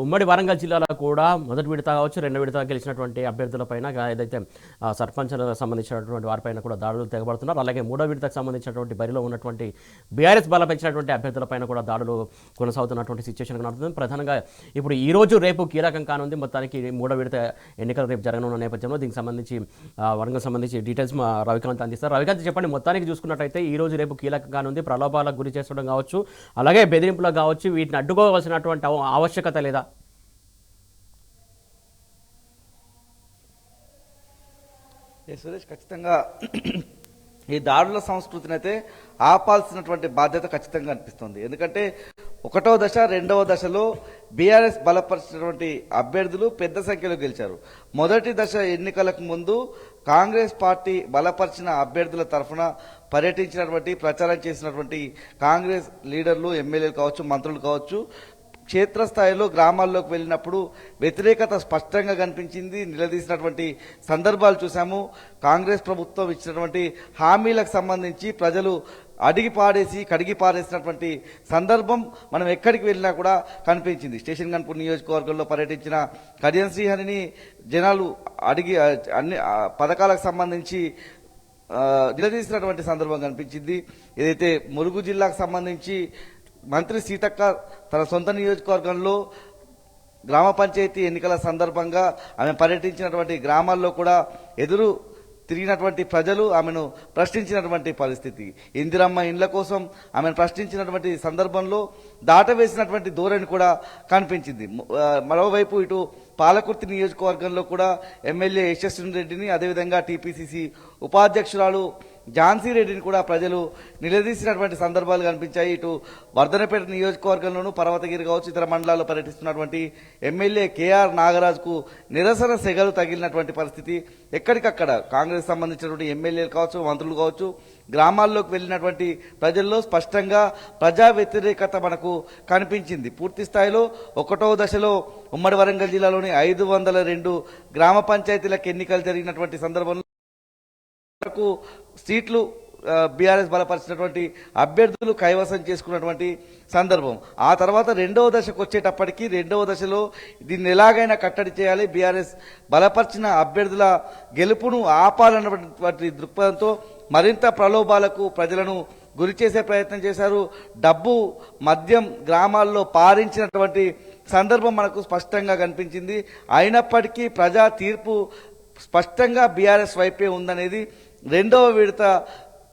ఉమ్మడి వరంగల్ జిల్లాలో కూడా మొదటి విడత కావచ్చు, రెండో విడత గెలిచినటువంటి అభ్యర్థులపైన ఏదైతే సర్పంచ్లకు సంబంధించినటువంటి వారిపైన కూడా దాడులు తెగబడుతున్నారు. అలాగే మూడో విడతకు సంబంధించినటువంటి బరిలో ఉన్నటువంటి బీఆర్ఎస్ బలపరిచినటువంటి అభ్యర్థులపైన కూడా దాడులు కొనసాగుతున్నటువంటి సిచ్యువేషన్ కనబడుతుంది. ప్రధానంగా ఇప్పుడు ఈ రోజు రేపు కీలకం కానుంది. మొత్తానికి మూడో విడత ఎన్నికలు రేపు జరగనున్న నేపథ్యంలో దీనికి సంబంధించి వరంగల్ సంబంధించి డీటెయిల్స్ మా రవికాంత్ అందిస్తారు. రవికాంత్ చెప్పండి, మొత్తానికి చూసుకున్నట్టయితే ఈ రోజు రేపు కీలకం కానుంది. ప్రలోభాలకు గురి చేసడం కావచ్చు, అలాగే బెదిరింపులకు కావచ్చు, వీటిని అడ్డుకోవాల్సినటువంటి ఆవశ్యకత లేదా? సురేష్, ఖచ్చితంగా ఈ దాడుల సంస్కృతిని అయితే ఆపాల్సినటువంటి బాధ్యత ఖచ్చితంగా అనిపిస్తుంది. ఎందుకంటే ఒకటో దశ, రెండవ దశలో బీఆర్ఎస్ బలపరిచినటువంటి అభ్యర్థులు పెద్ద సంఖ్యలో గెలిచారు. మొదటి దశ ఎన్నికలకు ముందు కాంగ్రెస్ పార్టీ బలపరిచిన అభ్యర్థుల తరఫున పర్యటించినటువంటి, ప్రచారం చేసినటువంటి కాంగ్రెస్ లీడర్లు, ఎమ్మెల్యేలు కావచ్చు, మంత్రులు కావచ్చు, క్షేత్రస్థాయిలో గ్రామాల్లోకి వెళ్ళినప్పుడు వ్యతిరేకత స్పష్టంగా కనిపించింది. నిలదీసినటువంటి సందర్భాలు చూసాము. కాంగ్రెస్ ప్రభుత్వం ఇచ్చినటువంటి హామీలకు సంబంధించి ప్రజలు కడిగి పారేసినటువంటి సందర్భం మనం ఎక్కడికి వెళ్ళినా కూడా కనిపించింది. స్టేషన్ గన్పూర్ నియోజకవర్గంలో పర్యటించిన కడియం శ్రీహరిని జనాలు అన్ని పథకాలకు సంబంధించి నిలదీసినటువంటి సందర్భం కనిపించింది. ఏదైతే ములుగు జిల్లాకు సంబంధించి మంత్రి సీతక్క తన సొంత నియోజకవర్గంలో గ్రామ పంచాయతీ ఎన్నికల సందర్భంగా ఆమె పర్యటించినటువంటి గ్రామాల్లో కూడా ఎదురు తిరిగినటువంటి ప్రజలు ఆమెను ప్రశ్నించినటువంటి పరిస్థితి. ఇందిరమ్మ ఇండ్ల కోసం ఆమెను ప్రశ్నించినటువంటి సందర్భంలో దాటవేసినటువంటి ధోరణి కూడా కనిపించింది. మరోవైపు ఇటు పాలకుర్తి నియోజకవర్గంలో కూడా ఎమ్మెల్యే యశస్విని రెడ్డిని, అదేవిధంగా టీపీసీసీ ఉపాధ్యక్షురాలు ఝాన్సీ రెడ్డిని కూడా ప్రజలు నిలదీసినటువంటి సందర్భాలు కనిపించాయి. ఇటు వర్ధనపేట నియోజకవర్గంలోనూ, పర్వతగిరి కావచ్చు, ఇతర మండలాల్లో పర్యటిస్తున్నటువంటి ఎమ్మెల్యే కేఆర్ నాగరాజుకు నిరసన సెగలు తగిలినటువంటి పరిస్థితి. ఎక్కడికక్కడ కాంగ్రెస్ సంబంధించినటువంటి ఎమ్మెల్యేలు కావచ్చు, మంత్రులు కావచ్చు, గ్రామాల్లోకి వెళ్ళినటువంటి ప్రజల్లో స్పష్టంగా ప్రజా వ్యతిరేకత మనకు కనిపించింది. పూర్తి స్థాయిలో ఒకటో దశలో ఉమ్మడి వరంగల్ జిల్లాలోని 502 గ్రామ పంచాయతీలకు ఎన్నికలు జరిగినటువంటి సందర్భంలో సీట్లు బీఆర్ఎస్ బలపరిచినటువంటి అభ్యర్థులు కైవసం చేసుకున్నటువంటి సందర్భం. ఆ తర్వాత రెండవ దశకు వచ్చేటప్పటికీ రెండవ దశలో దీన్ని ఎలాగైనా కట్టడి చేయాలి, బీఆర్ఎస్ బలపరిచిన అభ్యర్థుల గెలుపును ఆపాలన్నటువంటి దృక్పథంతో మరింత ప్రలోభాలకు ప్రజలను గురి చేసే ప్రయత్నం చేశారు. డబ్బు, మద్యం గ్రామాల్లో పారించినటువంటి సందర్భం మనకు స్పష్టంగా కనిపించింది. అయినప్పటికీ ప్రజా తీర్పు స్పష్టంగా బీఆర్ఎస్ వైపే ఉందనేది రెండవ విడత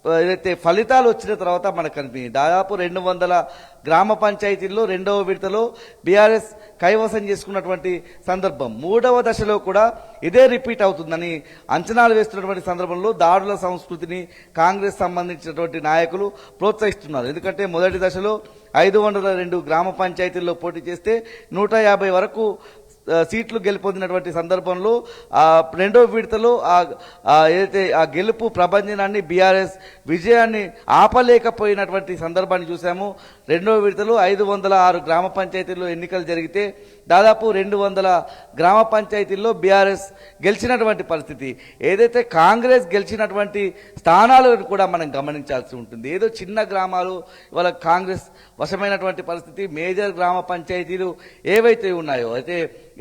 ఏదైతే ఫలితాలు వచ్చిన తర్వాత మనకు కనిపించింది. దాదాపు 200 గ్రామ పంచాయతీల్లో రెండవ విడతలో బీఆర్ఎస్ కైవసం చేసుకున్నటువంటి సందర్భం. మూడవ దశలో కూడా ఇదే రిపీట్ అవుతుందని అంచనాలు వేస్తున్నటువంటి సందర్భంలో దాడుల సంస్కృతిని కాంగ్రెస్ సంబంధించినటువంటి నాయకులు ప్రోత్సహిస్తున్నారు. ఎందుకంటే మొదటి దశలో 502 గ్రామ పంచాయతీల్లో పోటీ చేస్తే 150 వరకు సీట్లు గెలుపొందినటువంటి సందర్భంలో రెండో విడతలో ఏదైతే ఆ గెలుపు ప్రభంజనాన్ని, బీఆర్ఎస్ విజయాన్ని ఆపలేకపోయినటువంటి సందర్భాన్ని చూసాము. రెండో విడతలో 506 గ్రామ పంచాయతీల్లో ఎన్నికలు జరిగితే దాదాపు 200 గ్రామ పంచాయతీల్లో బీఆర్ఎస్ గెలిచినటువంటి పరిస్థితి. ఏదైతే కాంగ్రెస్ గెలిచినటువంటి స్థానాలను కూడా మనం గమనించాల్సి ఉంటుంది. ఏదో చిన్న గ్రామాలు ఇవాళ కాంగ్రెస్ వశమైనటువంటి పరిస్థితి. మేజర్ గ్రామ పంచాయతీలు ఏవైతే ఉన్నాయో,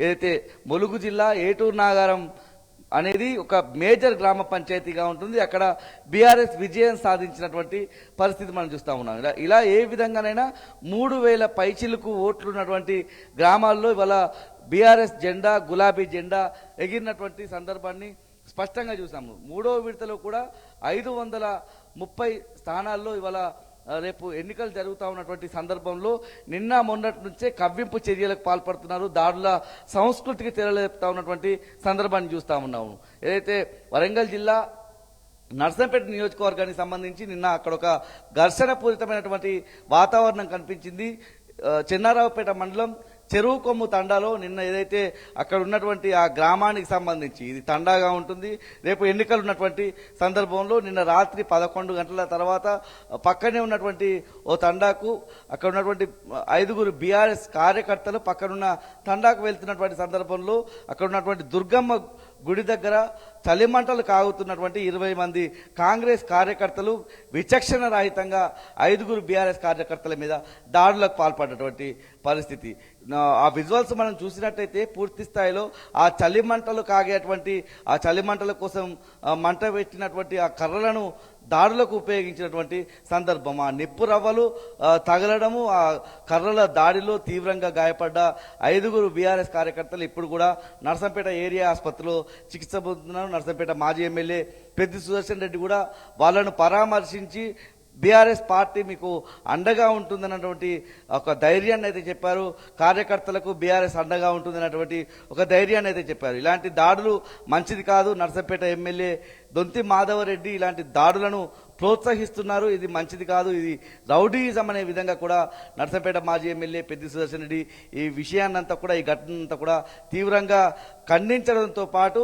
ఏదైతే ములుగు జిల్లా ఏటూరు నాగారం అనేది ఒక మేజర్ గ్రామ పంచాయతీగా ఉంటుంది. అక్కడ బీఆర్ఎస్ విజయం సాధించినటువంటి పరిస్థితి మనం చూస్తూ ఉన్నాం. ఇలా ఏ విధంగానైనా 3000 పైచిలకు ఓట్లు ఉన్నటువంటి గ్రామాల్లో ఇవాళ బీఆర్ఎస్ జెండా, గులాబీ జెండా ఎగిరినటువంటి సందర్భాన్ని స్పష్టంగా చూసాము. మూడో విడతలో కూడా 530 స్థానాల్లో ఇవాళ రేపు ఎన్నికలు జరుగుతూ ఉన్నటువంటి సందర్భంలో నిన్న మొన్నటి నుంచే కవ్వింపు చర్యలకు పాల్పడుతున్నారు. దాడుల సంస్కృతికి తెరలేపుతా ఉన్నటువంటి సందర్భాన్ని చూస్తూ ఉన్నాము. ఏదైతే వరంగల్ జిల్లా నర్సంపేట నియోజకవర్గానికి సంబంధించి నిన్న అక్కడ ఒక ఘర్షణ పూరితమైనటువంటి వాతావరణం కనిపించింది. చెన్నారావుపేట మండలం చెరువు కొమ్ము తండాలో నిన్న ఏదైతే అక్కడ ఉన్నటువంటి ఆ గ్రామానికి సంబంధించి ఇది తండాగా ఉంటుంది. రేపు ఎన్నికలు ఉన్నటువంటి సందర్భంలో నిన్న రాత్రి 11 గంటల తర్వాత పక్కనే ఉన్నటువంటి ఓ తండాకు అక్కడ ఉన్నటువంటి 5 బీఆర్ఎస్ కార్యకర్తలు పక్కనున్న తండాకు వెళ్తున్నటువంటి సందర్భంలో అక్కడ ఉన్నటువంటి దుర్గమ్మ గుడి దగ్గర చలిమంటలు కాగుతున్నటువంటి 20 మంది కాంగ్రెస్ కార్యకర్తలు విచక్షణ రహితంగా 5గురు బీఆర్ఎస్ కార్యకర్తల మీద దాడులకు పాల్పడినటువంటి పరిస్థితి. ఆ విజువల్స్ మనం చూసినట్టయితే పూర్తి స్థాయిలో ఆ చలిమంటలు కాగేటువంటి ఆ చలిమంటల కోసం మంట పెట్టినటువంటి ఆ కర్రలను దాడులకు ఉపయోగించినటువంటి సందర్భం. ఆ నిప్పు రవ్వలు తగలడము, ఆ కర్రల దాడిలో తీవ్రంగా గాయపడ్డ 5గురు బీఆర్ఎస్ కార్యకర్తలు ఇప్పుడు కూడా నర్సంపేట ఏరియా ఆసుపత్రిలో చికిత్స పొందుతున్నారు. నర్సంపేట మాజీ ఎమ్మెల్యే పెద్ది సుదర్శన్ రెడ్డి కూడా వాళ్ళను పరామర్శించి బీఆర్ఎస్ పార్టీ మీకు అండగా ఉంటుందన్నటువంటి ఒక ధైర్యాన్ని అయితే చెప్పారు. కార్యకర్తలకు బీఆర్ఎస్ అండగా ఉంటుందన్నటువంటి ఒక ధైర్యాన్ని అయితే చెప్పారు. ఇలాంటి దాడులు మంచిది కాదు. నర్సంపేట ఎమ్మెల్యే దొంతి మాధవరెడ్డి ఇలాంటి దాడులను ప్రోత్సహిస్తున్నారు. ఇది మంచిది కాదు, ఇది రౌడీయిజం అనే విధంగా కూడా నర్సంపేట మాజీ ఎమ్మెల్యే పెద్ది సుదర్శన్ రెడ్డి ఈ విషయాన్నంతా కూడా, ఈ ఘటనంతా కూడా తీవ్రంగా ఖండించడంతో పాటు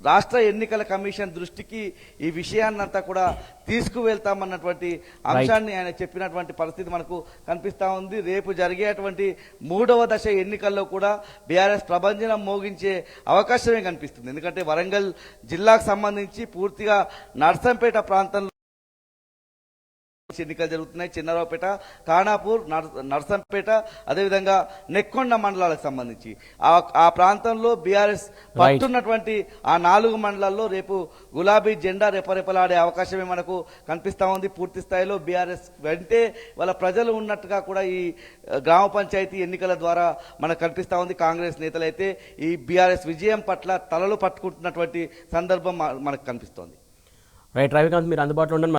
రాష్ట్ర ఎన్నికల కమిషన్ దృష్టికి ఈ విషయాన్నంతా కూడా తీసుకువెళ్తామన్నటువంటి అంశాన్ని ఆయన చెప్పినటువంటి పరిస్థితి మనకు కనిపిస్తా ఉంది. రేపు జరిగేటువంటి 3వ దశ ఎన్నికల్లో కూడా బీఆర్ఎస్ ప్రభంజనం మోగించే అవకాశమే కనిపిస్తుంది. ఎందుకంటే వరంగల్ జిల్లాకు సంబంధించి పూర్తిగా నర్సంపేట ప్రాంతంలో ఎన్నికలు జరుగుతున్నాయి. చిన్నరావుపేట, ఖానాపూర్, నర్సంపేట, అదేవిధంగా నెక్కొండ మండలాలకు సంబంధించి ఆ ప్రాంతంలో బీఆర్ఎస్ పట్టున్నటువంటి ఆ 4 మండలాల్లో రేపు గులాబీ జెండా రెపరెపలాడే అవకాశమే మనకు కనిపిస్తా ఉంది. పూర్తి స్థాయిలో బీఆర్ఎస్ వెంటే వాళ్ళ ప్రజలు ఉన్నట్టుగా కూడా ఈ గ్రామ పంచాయతీ ఎన్నికల ద్వారా మనకు కనిపిస్తా ఉంది. కాంగ్రెస్ నేతలైతే ఈ బీఆర్ఎస్ విజయం పట్ల తలలు పట్టుకుంటున్నటువంటి సందర్భం మనకు కనిపిస్తోంది. రైట్ రవికాంత్, మీరు అందుబాటులో ఉండండి.